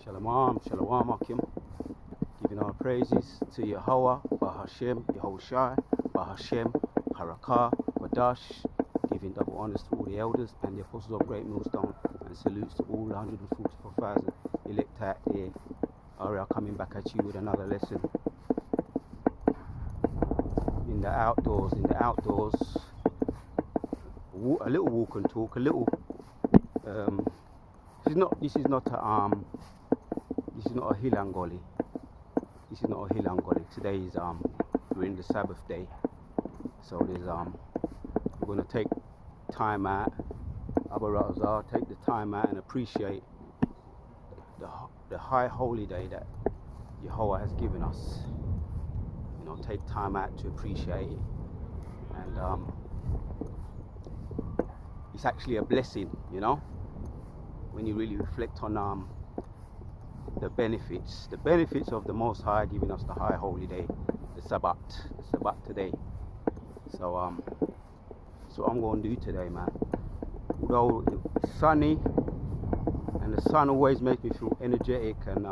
Shalom, Shalom Akim, giving our praises to Yahweh, Bahashem, Yehoshai, Bahashem, Harakah, Wadash, giving double honors to all the elders and the apostles of Great Millstone, and salutes to all 144,000 elect out there. Are coming back at you with another lesson. In the outdoors, a little walk and talk, a little. This is not a hilangoli. This is not a hilangoli. Today is we're in the Sabbath day, so there's we're gonna take time out. Abarazar, take the time out and appreciate the high holy day that Yahweh has given us. You know, take time out to appreciate it, and it's actually a blessing. You know, when you really reflect on the benefits of the Most High giving us the high holy day, the Sabbath today. So so I'm going to do today, man. Although it's sunny, and the sun always makes me feel energetic and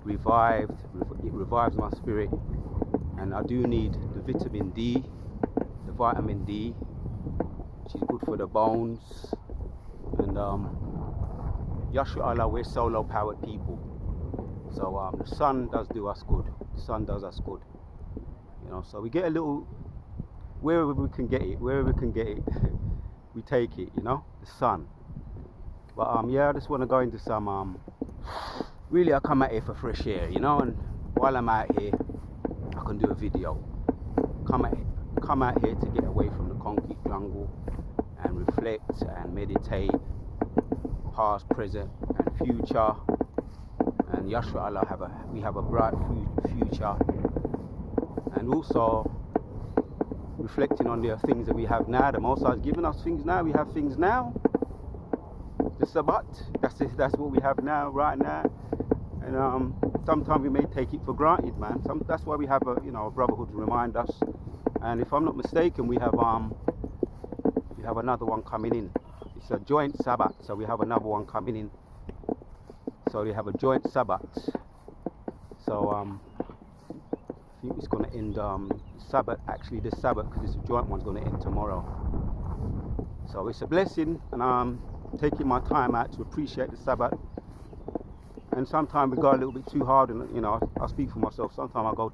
revived. It revives my spirit, and I do need the vitamin D, the vitamin D, which is good for the bones. And Yashua Allah, we're solar powered people, so the sun does do us good. The sun does us good, you know. So we get a little, wherever we can get it, we take it, you know, the sun. But yeah, I just want to go into some really, I come out here for fresh air, you know, and while I'm out here I can do a video. Come out here to get away from the concrete jungle and reflect and meditate, past, present and future. And Yashua Allah, we have a bright future, and also reflecting on the things that we have now. The Most High has given us things now. We have things now. The Sabbath, that's what we have now, right now. And sometimes we may take it for granted, man. That's why we have a brotherhood to remind us. And if I'm not mistaken, we have another one coming in. It's a joint Sabbath, so we have another one coming in. So we have a joint Sabbath. So I think it's going to end Sabbath, actually this Sabbath, because it's a joint one's going to end tomorrow. So it's a blessing, and I'm taking my time out to appreciate the Sabbath. And sometimes we go a little bit too hard, and you know, I speak for myself. Sometimes I go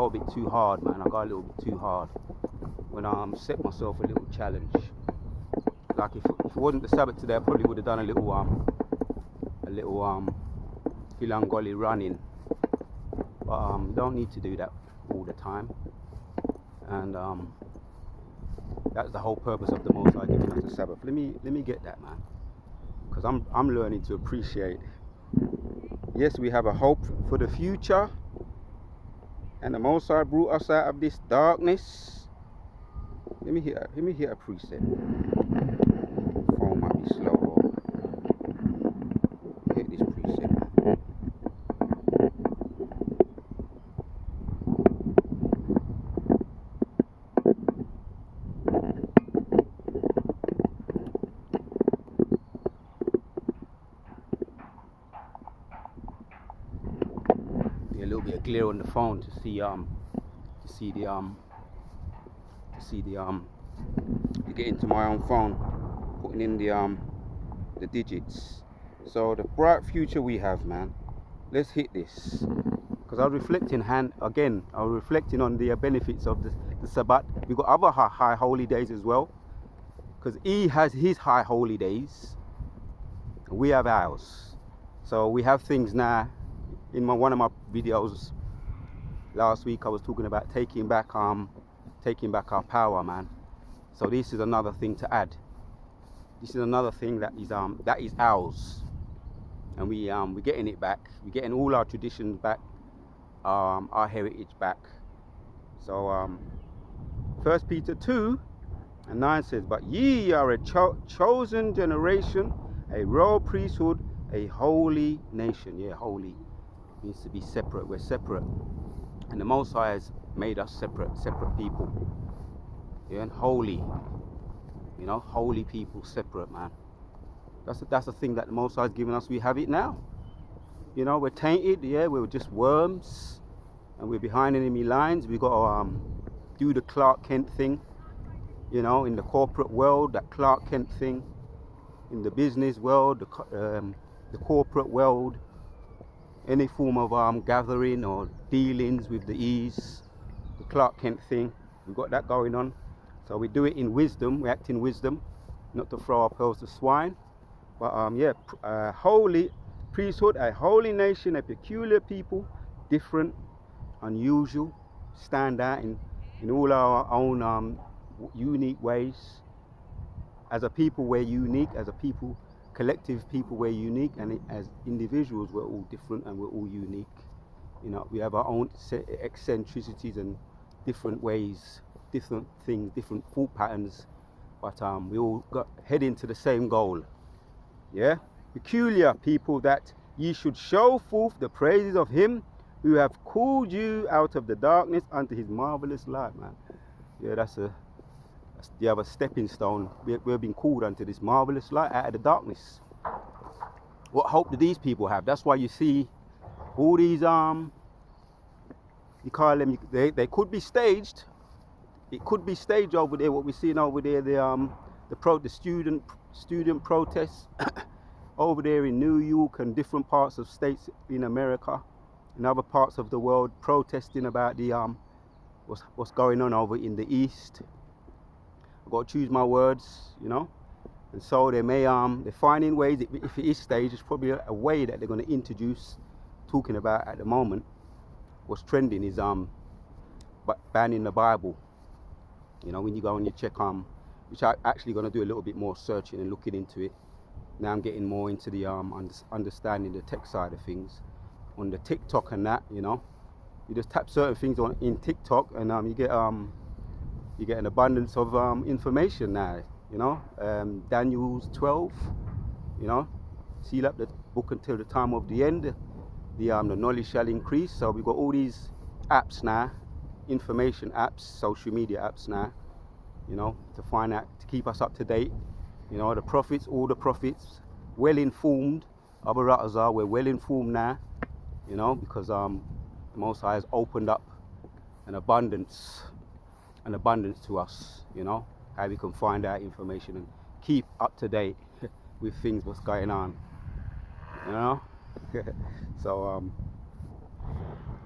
a bit too hard, man. I go a little bit too hard when I set myself a little challenge. Like if it wasn't the Sabbath today, I probably would have done a little Hilangoli running. But you don't need to do that all the time. And that's the whole purpose of the Most High giving us the Sabbath. Let me get that, man, because I'm learning to appreciate. Yes, we have a hope for the future, and the Most High brought us out of this darkness. Let me hear a precept. Phone might be slow. Hit this precept. A little bit of glare on the phone to get into my own phone, putting in the digits. So the bright future we have, man. Let's hit this, because I was reflecting on the benefits of the Sabbath. We've got other high holy days as well, because he has his high holy days, and we have ours. So we have things now. In one of my videos last week, I was talking about taking back our power, man. So this is another thing to add. This is another thing that is ours, and we're getting it back. We're getting all our traditions back, our heritage back. So 1 Peter 2:9 says, "But ye are a chosen generation, a royal priesthood, a holy nation." Yeah, holy means to be separate. We're separate, and the Most High has made us separate people. Yeah, and holy, you know, holy people, separate, man. That's the thing that the Most High has given us. We have it now. You know, we're tainted, yeah, we're just worms, and we're behind enemy lines. We got to do the Clark Kent thing, you know, in the corporate world, that Clark Kent thing, in the business world, the corporate world, any form of gathering or dealings with the ease, the Clark Kent thing. We've got that going on. So we do it in wisdom, we act in wisdom, not to throw our pearls to swine. But yeah, holy priesthood, a holy nation, a peculiar people, different, unusual, stand out in all our own unique ways. As a people, we're unique. As a people, collective people, we're unique. And as individuals, we're all different and we're all unique. You know, we have our own eccentricities and different ways, different things, different thought patterns. But we all got heading to the same goal. Yeah, peculiar people, that ye should show forth the praises of him who have called you out of the darkness unto his marvelous light, man. Yeah, that's the other stepping stone. We're being called unto this marvelous light out of the darkness. What hope do these people have? That's why you see all these you call them, they could be staged. It could be staged over there. What we're seeing over there, the student protests over there in New York and different parts of states in America, in other parts of the world, protesting about the what's going on over in the East. I've got to choose my words, you know. And so they may they're finding ways. If it is staged, it's probably a way that they're going to introduce. Talking about at the moment, what's trending is banning the Bible. You know, when you go and you check which I'm actually going to do a little bit more searching and looking into it. Now I'm getting more into the understanding the tech side of things on the TikTok and that. You know, you just tap certain things in TikTok and you get an abundance of information now. You know, Daniel's 12. You know, seal up the book until the time of the end. The knowledge shall increase. So we've got all these apps now, information apps, social media apps now. You know, to find out, to keep us up to date. You know, all the prophets, well informed. Abu Ratazar, we're well informed now. You know, because the Most High has opened up an abundance to us. You know, how we can find out information and keep up to date with things, what's going on. You know. So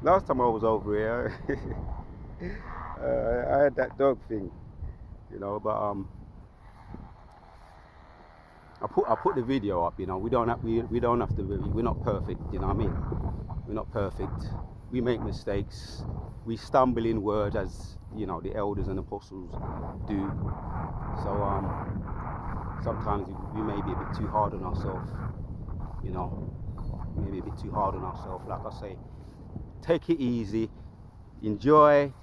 last time I was over here, I had that dog thing. You know, but I put the video up. You know, we don't have to. We're not perfect. You know what I mean? We're not perfect. We make mistakes. We stumble in words, as you know, the elders and apostles do. So sometimes we may be a bit too hard on ourselves. You know, maybe a bit too hard on ourselves. Like I say, take it easy. Enjoy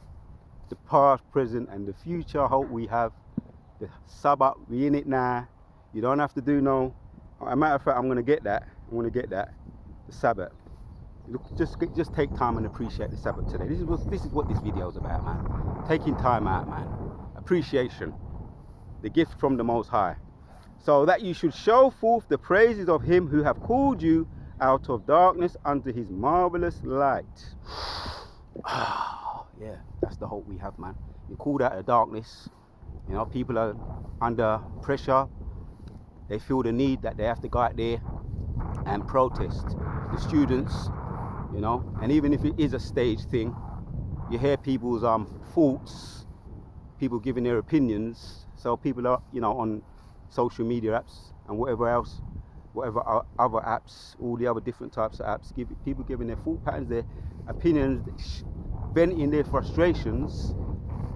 the past, present, and the future hope we have. The Sabbath, we in it now. You don't have to do no. As a matter of fact, I'm gonna get that. The Sabbath. Look, just take time and appreciate the Sabbath today. This is what this video is about, man. Taking time out, man. Appreciation, the gift from the Most High. So that you should show forth the praises of him who have called you out of darkness unto his marvelous light. Yeah, that's the hope we have, man. You're called out of darkness. You know, people are under pressure. They feel the need that they have to go out there and protest. The students, you know, and even if it is a stage thing, you hear people's thoughts, people giving their opinions. So people are, you know, on social media apps and whatever other apps, all the other different types of apps, people giving their thought patterns, their opinions, venting their frustrations.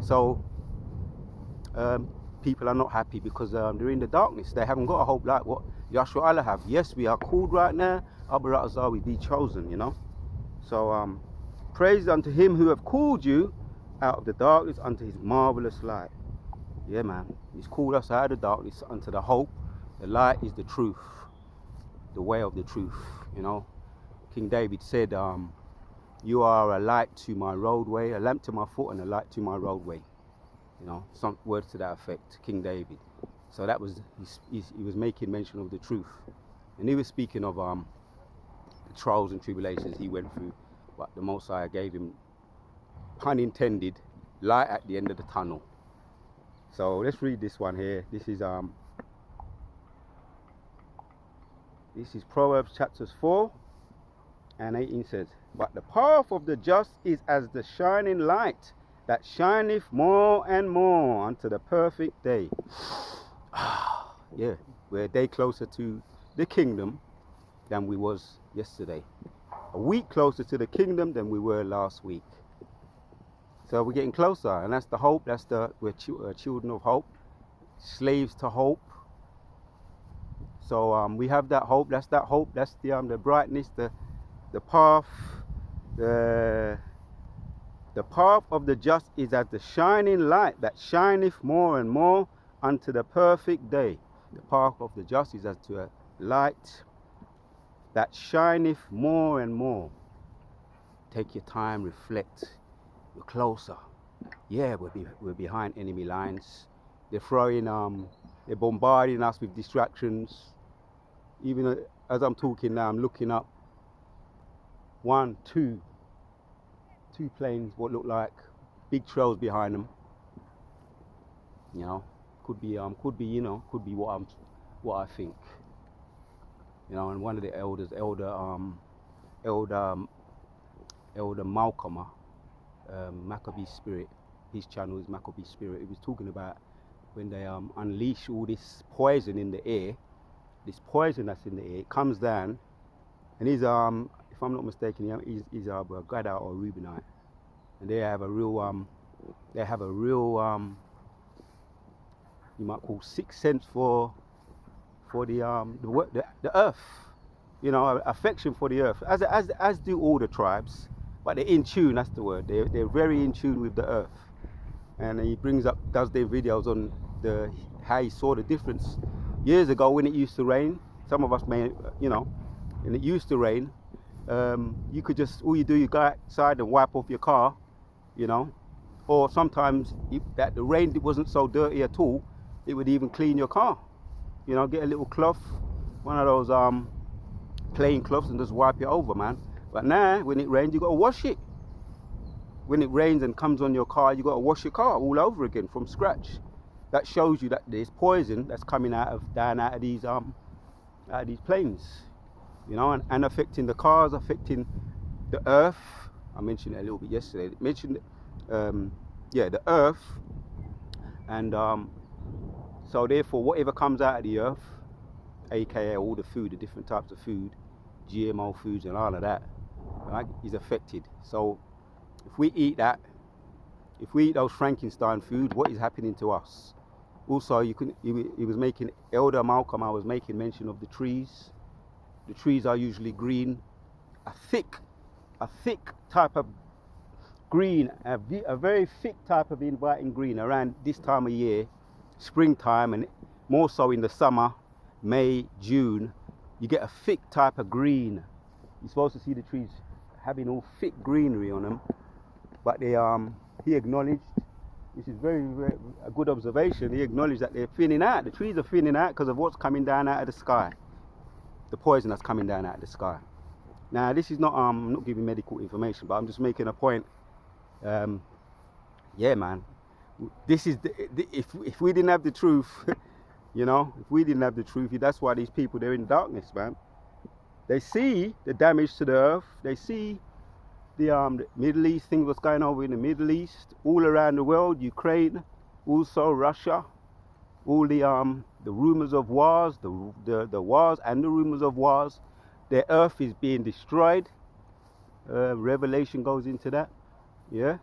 So people are not happy because they're in the darkness. They haven't got a hope like what Yahshua Allah have. Yes, we are called right now. Abu Ratazar, we be chosen, you know. So praise unto him who have called you out of the darkness unto his marvelous light. Yeah, man. He's called us out of the darkness unto the hope. The light is the truth, the way of the truth. You know, King David said, "You are a light to my roadway, a lamp to my foot, and a light to my roadway." You know, some words to that effect, King David. So that was he was making mention of the truth, and he was speaking of the trials and tribulations he went through, but the Most High gave him, pun intended, light at the end of the tunnel. So let's read this one here. This is Proverbs chapters 4 and 18 says, but the path of the just is as the shining light that shineth more and more unto the perfect day. Yeah, we're a day closer to the kingdom than we was yesterday. A week closer to the kingdom than we were last week. So we're getting closer, and that's the hope. We're children of hope, slaves to hope. So we have that hope. That's that hope. That's the brightness, the path. The path of the just is as the shining light that shineth more and more unto the perfect day. The path of the just is as to a light that shineth more and more. Take your time, reflect. We're closer. Yeah, we're behind enemy lines. They're they're bombarding us with distractions. Even as I'm talking now, I'm looking up. Two planes, what look like big trails behind them. You know, could be what I think. You know, and one of the elders, Elder Malcolm, Maccabee Spirit, his channel is Maccabee Spirit. He was talking about when they unleash all this poison in the air, this poison that's in the air, it comes down, and he's if I'm not mistaken, he's a Gada or Reubenite, and they have a real you might call sixth sense for the earth, you know, affection for the earth, as do all the tribes, but they're in tune. That's the word. They're very in tune with the earth, and he does their videos on how he saw the difference years ago when it used to rain. Some of us may, you know, and it used to rain. You could just, all you do, you go outside and wipe off your car, you know, or sometimes that the rain wasn't so dirty at all, it would even clean your car. You know, get a little cloth, one of those plain cloths, and just wipe it over, man. But now, when it rains, you got to wash it. When it rains and comes on your car, you got to wash your car all over again from scratch. That shows you that there's poison that's coming out of these planes, you know, and affecting the cars, affecting the earth. I mentioned it a little bit yesterday. The earth, and so therefore, whatever comes out of the earth, aka all the food, the different types of food, GMO foods and all of that, right, is affected. So if we eat that, if we eat those Frankenstein foods, what is happening to us? Also, Elder Malcolm, I was making mention of the trees. The trees are usually green, a thick type of green, a very thick type of inviting green around this time of year, springtime, and more so in the summer, May, June. You get a thick type of green. You're supposed to see the trees having all thick greenery on them, but he acknowledged, this is very, very a good observation, he acknowledged that they're thinning out. The trees are thinning out because of what's coming down out of the sky, the poison that's coming down out of the sky. Now, this is not, I'm not giving medical information, but I'm just making a point. Yeah, man, this is if we didn't have the truth, you know, if we didn't have the truth, that's why these people, they're in darkness, man. They see the damage to the earth. They see the Middle East, things what's going on in the Middle East, all around the world, Ukraine, also Russia, all the rumors of wars, the wars and the rumors of wars. Their earth is being destroyed. Revelation goes into that, yeah.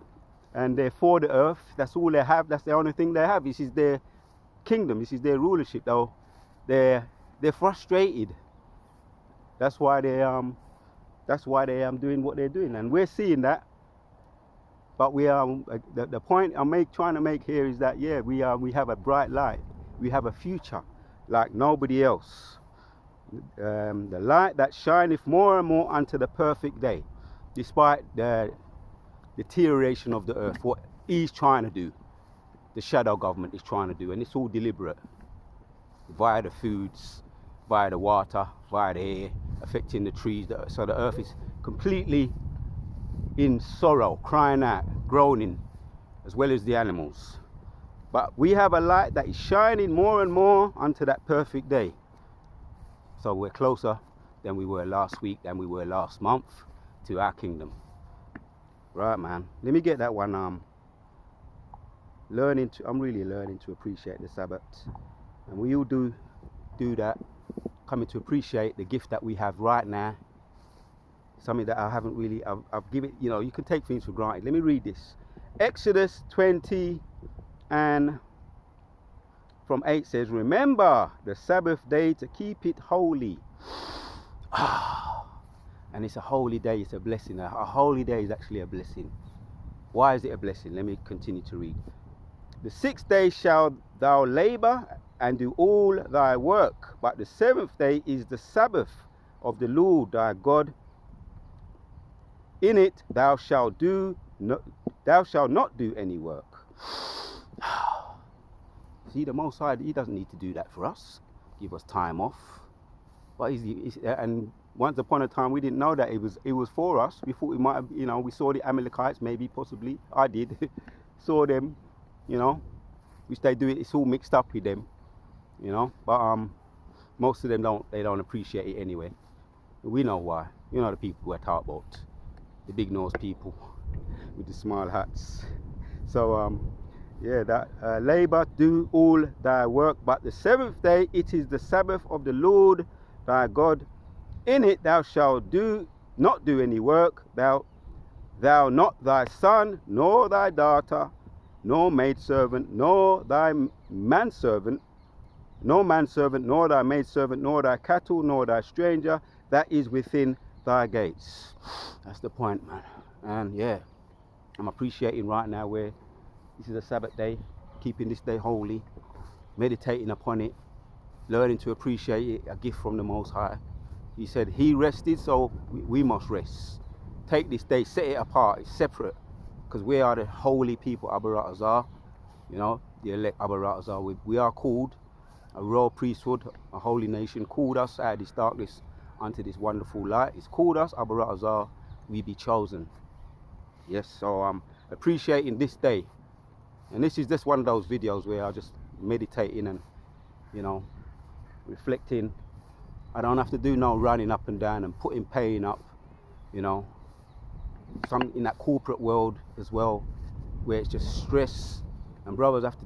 And they're for the earth. That's all they have. That's the only thing they have. This is their kingdom. This is their rulership. Though they're frustrated. That's why they doing what they're doing, and we're seeing that. But we are the point I'm trying to make here is that, yeah, we have a bright light. We have a future like nobody else. The light that shineth more and more unto the perfect day, despite the deterioration of the earth. What he's trying to do, the shadow government is trying to do, and it's all deliberate, via the foods, via the water, via the air, affecting the trees. So the earth is completely in sorrow, crying out, groaning, as well as the animals. But we have a light that is shining more and more unto that perfect day. So we're closer than we were last week, than we were last month to our kingdom. Right, man. Let me get that one. I'm really learning to appreciate the Sabbath, and we all do that. Coming to appreciate the gift that we have right now. Something that I haven't really. I've given. You know, you can take things for granted. Let me read this. Exodus 20 and from 8 says, "Remember the Sabbath day to keep it holy." And it's a holy day. It's a blessing. A holy day is actually a blessing. Why is it a blessing? Let me continue to read. The 6th day shalt thou labor and do all thy work, but the 7th day is the Sabbath of the Lord thy God. In it thou shalt not do any work. See, the Most High, He doesn't need to do that for us. Give us time off. But and once upon a time we didn't know that it was for us. We thought we might have, you know, we saw the Amalekites, maybe, possibly. I did. Saw them, you know, which they do it. It's all mixed up with them, you know. But most of them don't appreciate it anyway. We know why. You know, the people who are talked about, the big nose people with the small hats. So yeah, that labor, do all thy work, but the 7th day it is the Sabbath of the Lord thy God. In it thou shalt not do any work, thou not thy son, nor thy daughter, nor maidservant, nor thy manservant, nor thy maidservant, nor thy cattle, nor thy stranger that is within thy gates. That's the point, man. And yeah, I'm appreciating right now where this is a Sabbath day, keeping this day holy, meditating upon it, learning to appreciate it, a gift from the Most High. He said He rested, so we must rest. Take this day, set it apart, it's separate, because we are the holy people, Abarat Azar, you know, the elect Abarat Azar. We are called a royal priesthood, a holy nation, called us out of this darkness unto this wonderful light. It's called us, Abarat Azar, we be chosen. Yes, so I'm appreciating this day. And this is just one of those videos where I just meditating and, you know, reflecting. I don't have to do no running up and down and putting pain up, you know. Some in that corporate world as well, where it's just stress, and brothers have to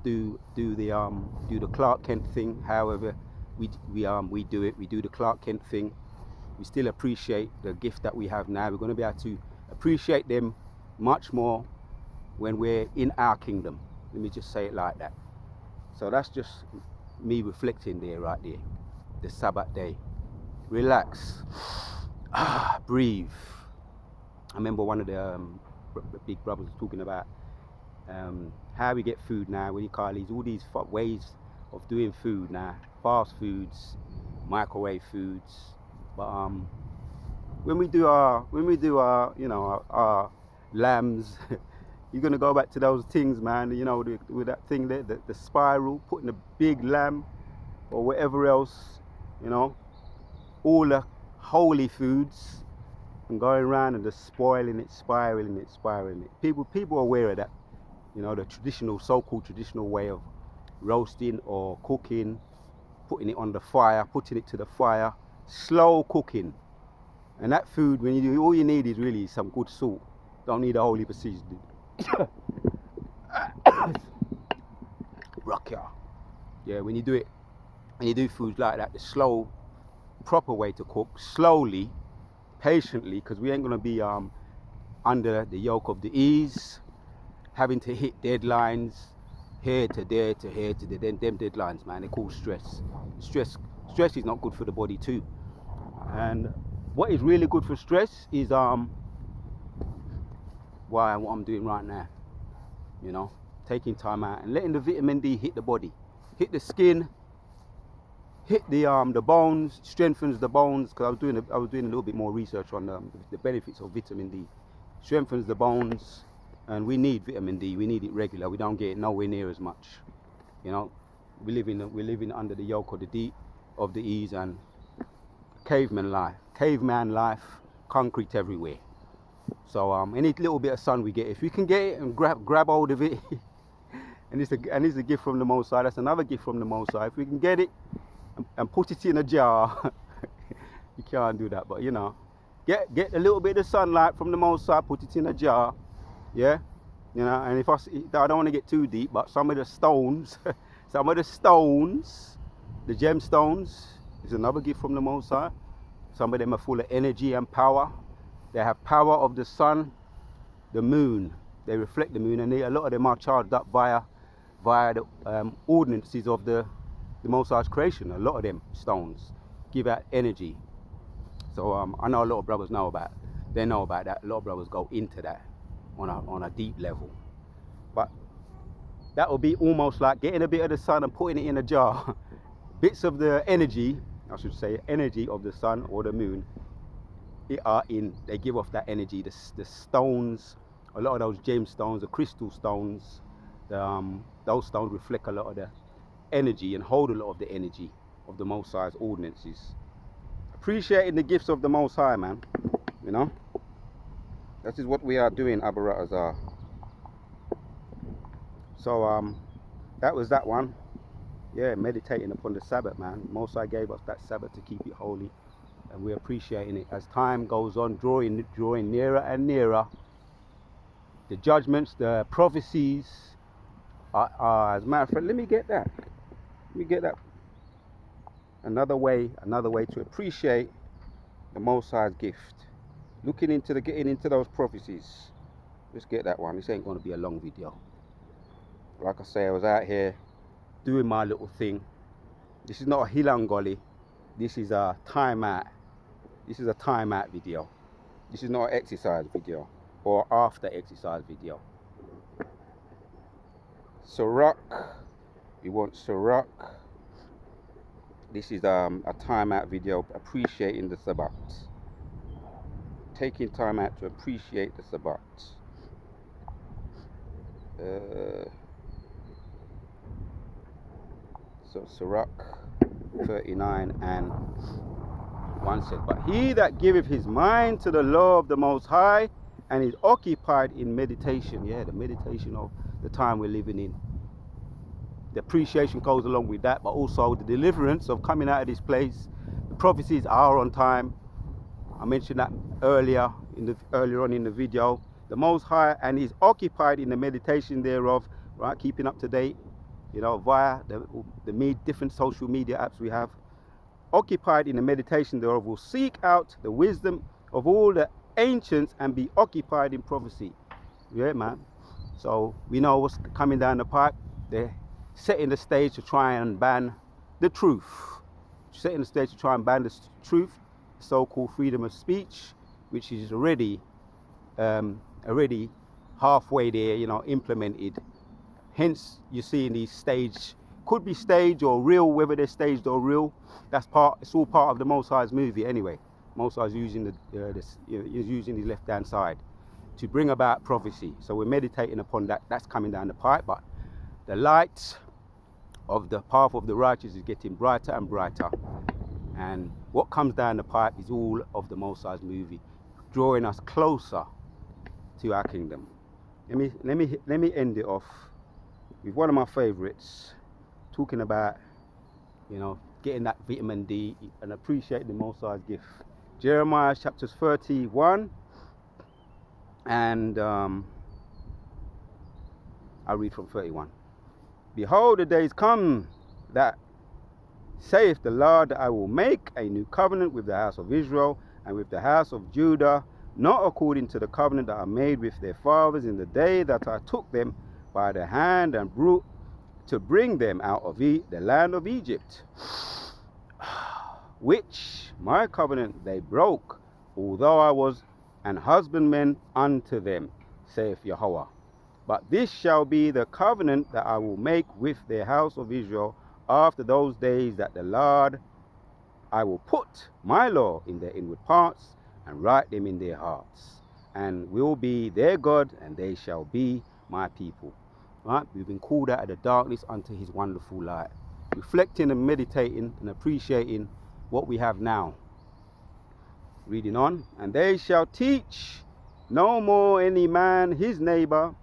do the Clark Kent thing. However, we do it. We do the Clark Kent thing. We still appreciate the gift that we have now. We're going to be able to appreciate them much more when we're in our kingdom. Let me just say it like that. So that's just me reflecting there, right there. The Sabbath day. Relax. Breathe. I remember one of the big brothers talking about how we get food now. What do you call these? All these ways of doing food now. Fast foods, microwave foods. But when we do our you know, our lambs, you're gonna go back to those things, man. You know, with that thing there, the spiral, putting a big lamb or whatever else, you know, all the holy foods, and going around and just spoiling it, spiraling it. People are aware of that. You know, the traditional, so-called traditional way of roasting or cooking, putting it on the fire, putting it to the fire, slow cooking. And that food, when you do, all you need is really some good salt. Don't need a whole heap of seasoning. Rock ya. Yeah, when you do foods like that, the slow, proper way to cook, slowly, patiently, because we ain't gonna be under the yoke of the ease, having to hit deadlines, here to there to here to there. Them deadlines, man, they call stress. Stress is not good for the body too. And what is really good for stress is what I'm doing right now. You know, taking time out and letting the vitamin D hit the body, hit the skin, hit the bones, strengthens the bones. Because I was doing a little bit more research on the benefits of vitamin D. Strengthens the bones, and we need vitamin D. We need it regular. We don't get it nowhere near as much. You know, we're living under the yoke of the ease, and caveman life, concrete everywhere. So any little bit of sun we get, if we can get it and grab hold of it, and it's a gift from the Most High. That's another gift from the Most High. If we can get it and put it in a jar, you can't do that. But you know, get a little bit of sunlight from the Most High, put it in a jar, yeah. You know, and if I don't want to get too deep, but some of the stones, the gemstones, is another gift from the Most High. Some of them are full of energy and power. They have power of the sun, the moon. They reflect the moon, and a lot of them are charged up via the ordinances of the Most High's creation. A lot of them stones give out energy. So I know a lot of brothers know about. They know about that. A lot of brothers go into that on a deep level. But that will be almost like getting a bit of the sun and putting it in a jar. Bits of the energy, I should say, energy of the sun or the moon, they give off that energy. The stones, a lot of those gemstones, the crystal stones, those stones reflect a lot of the energy and hold a lot of the energy of the Most High's ordinances. Appreciating the gifts of the Most High, man. You know, that is what we are doing, Abu Ratazar. So that was that one. Yeah, meditating upon the Sabbath, man. Most High gave us that Sabbath to keep it holy, and we're appreciating it as time goes on, drawing nearer and nearer. The judgments, the prophecies are as a matter of fact, let me get that. Another way to appreciate the Most High's gift. Getting into those prophecies. Let's get that one. This ain't going to be a long video. Like I say, I was out here doing my little thing. This is not a Hilangoli. This is a timeout. This is a timeout video. This is not an exercise video or after exercise video. Sirach. You want Sirach. This is a timeout video appreciating the Sabbath. Taking time out to appreciate the Sabbath. So Sirach 39 and 1 says, but he that giveth his mind to the law of the Most High and is occupied in meditation, yeah, the meditation of the time we're living in. The appreciation goes along with that, but also the deliverance of coming out of this place. The prophecies are on time. I mentioned that earlier on in the video. The Most High and is occupied in the meditation thereof, right? Keeping up to date, you know, via the different social media apps we have. Occupied in the meditation thereof will seek out the wisdom of all the ancients and be occupied in prophecy. Yeah, man. So we know what's coming down the pipe. They're setting the stage to try and ban the truth. Setting the stage to try and ban the truth, so-called freedom of speech, which is already halfway there, you know, implemented. Hence, you see in these staged, could be staged or real, whether they're staged or real. It's all part of the Most High's movie anyway. Most High's using using his left-hand side to bring about prophecy. So we're meditating upon that. That's coming down the pipe, but the light of the path of the righteous is getting brighter and brighter. And what comes down the pipe is all of the Most High's movie, drawing us closer to our kingdom. Let me end it off with one of my favorites, talking about, you know, getting that vitamin D and appreciating the Most High's gift. Jeremiah chapters 31, and I'll read from 31. Behold, the days come that saith the Lord, that I will make a new covenant with the house of Israel and with the house of Judah, not according to the covenant that I made with their fathers in the day that I took them by the hand and to bring them out of the land of Egypt, which my covenant they broke, although I was an husbandman unto them, saith Yahweh. But this shall be the covenant that I will make with the house of Israel after those days, that the Lord, I will put my law in their inward parts and write them in their hearts, and will be their God, and they shall be my people. Right? We've been called out of the darkness unto his wonderful light. Reflecting and meditating and appreciating what we have now. Reading on. And they shall teach no more any man his neighbor,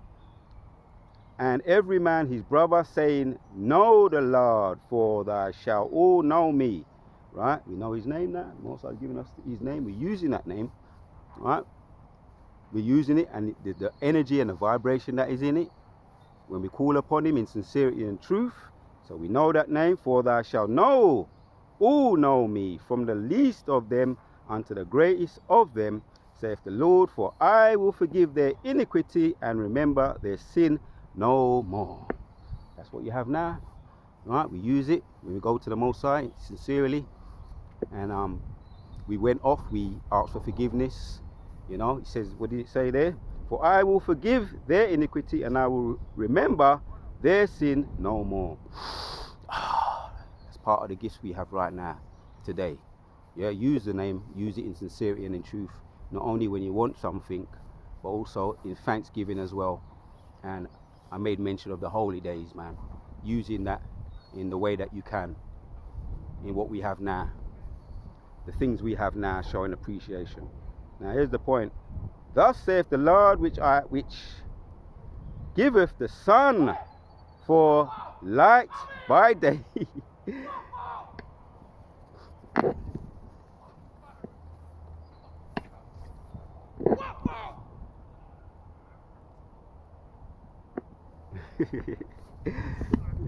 and every man his brother, saying, Know the Lord, for thou shalt all know me. Right? We know his name now. Most High giving us his name. We're using that name. Right? We're using it, and the energy and the vibration that is in it, when we call upon him in sincerity and truth. So we know that name. For thou shalt know, all know me, from the least of them unto the greatest of them, saith the Lord, for I will forgive their iniquity and remember their sin no more. That's what you have now. Right? We use it when we go to the Most High sincerely, and we went off, we asked for forgiveness. You know, it says, what did it say there? For I will forgive their iniquity and I will remember their sin no more. That's part of the gifts we have right now, today. Yeah, use the name, use it in sincerity and in truth, not only when you want something, but also in thanksgiving as well. And I made mention of the holy days, man. Using that in the way that you can, in what we have now. The things we have now, showing appreciation. Now here's the point. Thus saith the Lord, which giveth the sun for light by day.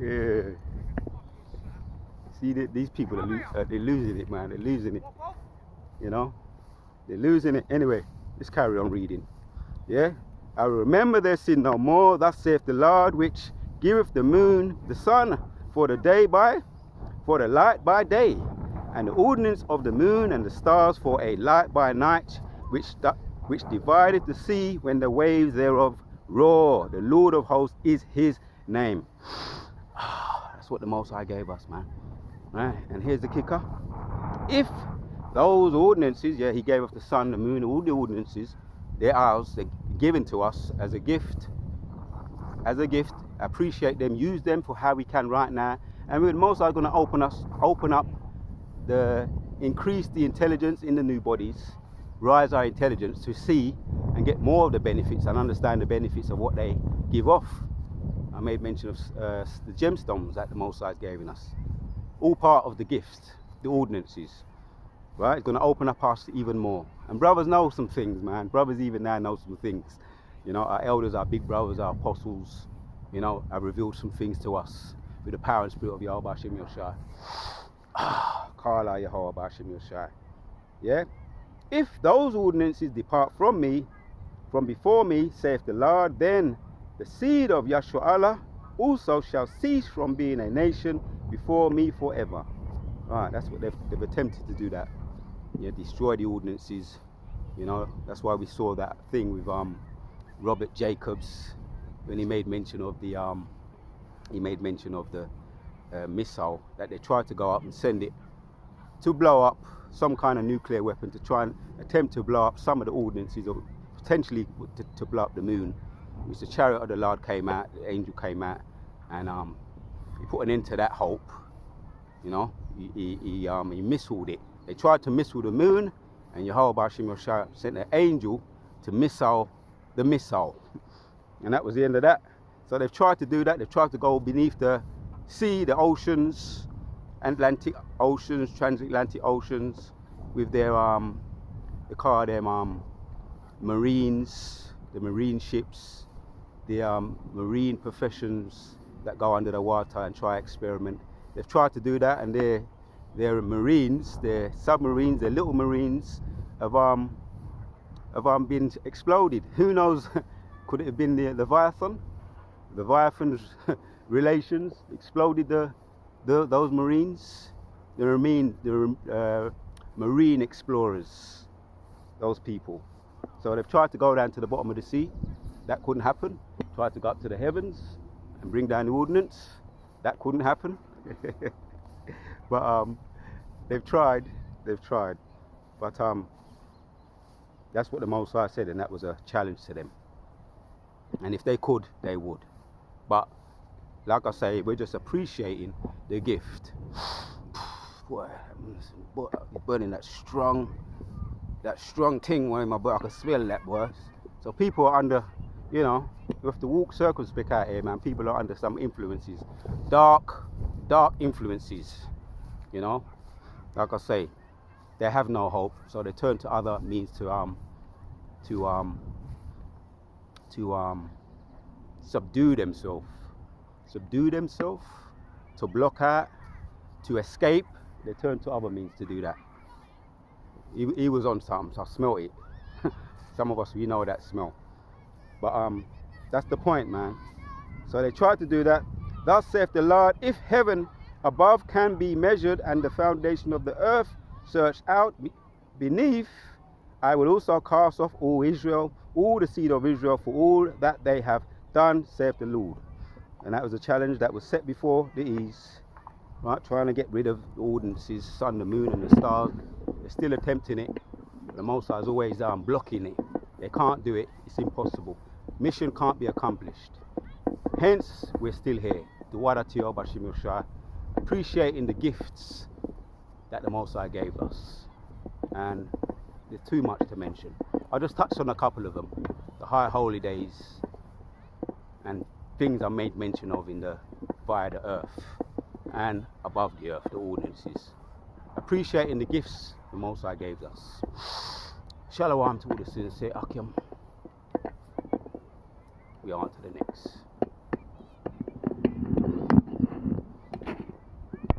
Yeah. See, these people they're losing it, man. They're losing it. You know, they're losing it. Anyway, let's carry on reading. Yeah. I will remember their sin no more. Thus saith the Lord, which giveth the moon, the sun, for the light by day, and the ordinance of the moon and the stars for a light by night, which divideth the sea when the waves thereof roar. The Lord of hosts is his name. That's what the Most High gave us, man. Right? And here's the kicker. If those ordinances, yeah, he gave us the sun, the moon, all the ordinances, they're ours, they're given to us as a gift. Appreciate them, use them for how we can right now. And we're most are going to open up increase the intelligence in the new bodies, rise our intelligence to see and get more of the benefits and understand the benefits of what they give off. I made mention of the gemstones that the Most High is giving us. All part of the gift, the ordinances. Right? It's going to open up us even more. And brothers know some things, man. Brothers even now know some things. You know, our elders, our big brothers, our apostles, you know, have revealed some things to us with the power and spirit of Yahweh Hashem Yoshai. Kala Yahweh Hashem Yoshai. Yeah? If those ordinances depart from me, from before me, saith the Lord, then the seed of Yahshua Allah also shall cease from being a nation before me forever. Right, that's what they've attempted to do that. Yeah, destroy the ordinances. You know, that's why we saw that thing with Robert Jacobs when he made mention of the missile that they tried to go up and send it to blow up some kind of nuclear weapon, to try and attempt to blow up some of the ordinances, or potentially to blow up the moon. Which the chariot of the Lord came out, the angel came out, and he put an end to that hope. You know, he missiled it. They tried to missile the moon, and Yahweh Hashem Yoshai sent an angel to missile the missile. And that was the end of that. So they've tried to do that. They've tried to go beneath the sea, the oceans, Atlantic oceans, transatlantic oceans, with their marines, the marine ships, the marine professions that go under the water and try experiment. They've tried to do that, and their marines, their submarines, their little marines have been exploded. Who knows? Could it have been the Leviathan? Leviathan's relations exploded those marines, the marine explorers, those people. So they've tried to go down to the bottom of the sea. That couldn't happen. Tried to go up to the heavens and bring down the ordnance. That couldn't happen. But they've tried. But that's what the Most High said, and that was a challenge to them. And if they could, they would. But like I say, we're just appreciating the gift. Boy, burning that strong. that strong thing in my boy. I can smell that, boy. So people are under, you know, you have to walk circumspect out here, man. People are under some influences, dark influences, you know. Like I say, they have no hope, so they turn to other means to subdue themselves, to block out, to escape. They turn to other means to do that. He was on something, so I smell it. Some of us, we know that smell. But that's the point, man. So they tried to do that. Thus saith the Lord, if heaven above can be measured and the foundation of the earth searched out beneath, I will also cast off all Israel, all the seed of Israel, for all that they have done, saith the Lord. And that was a challenge that was set before the east, right? Trying to get rid of the ordinances, sun, the moon, and the stars. They're still attempting it. The Most High is always blocking it. They can't do it. It's impossible. Mission can't be accomplished. Hence, we're still here. Duwadatio Bashim Yoshai, appreciating the gifts that the Most High gave us. And there's too much to mention. I'll just touch on a couple of them. The high holy days and things I made mention of via the earth and above the earth, the ordinances. Appreciating the gifts the Most High gave us. Shalom to all the sincere Akim. We on to the next.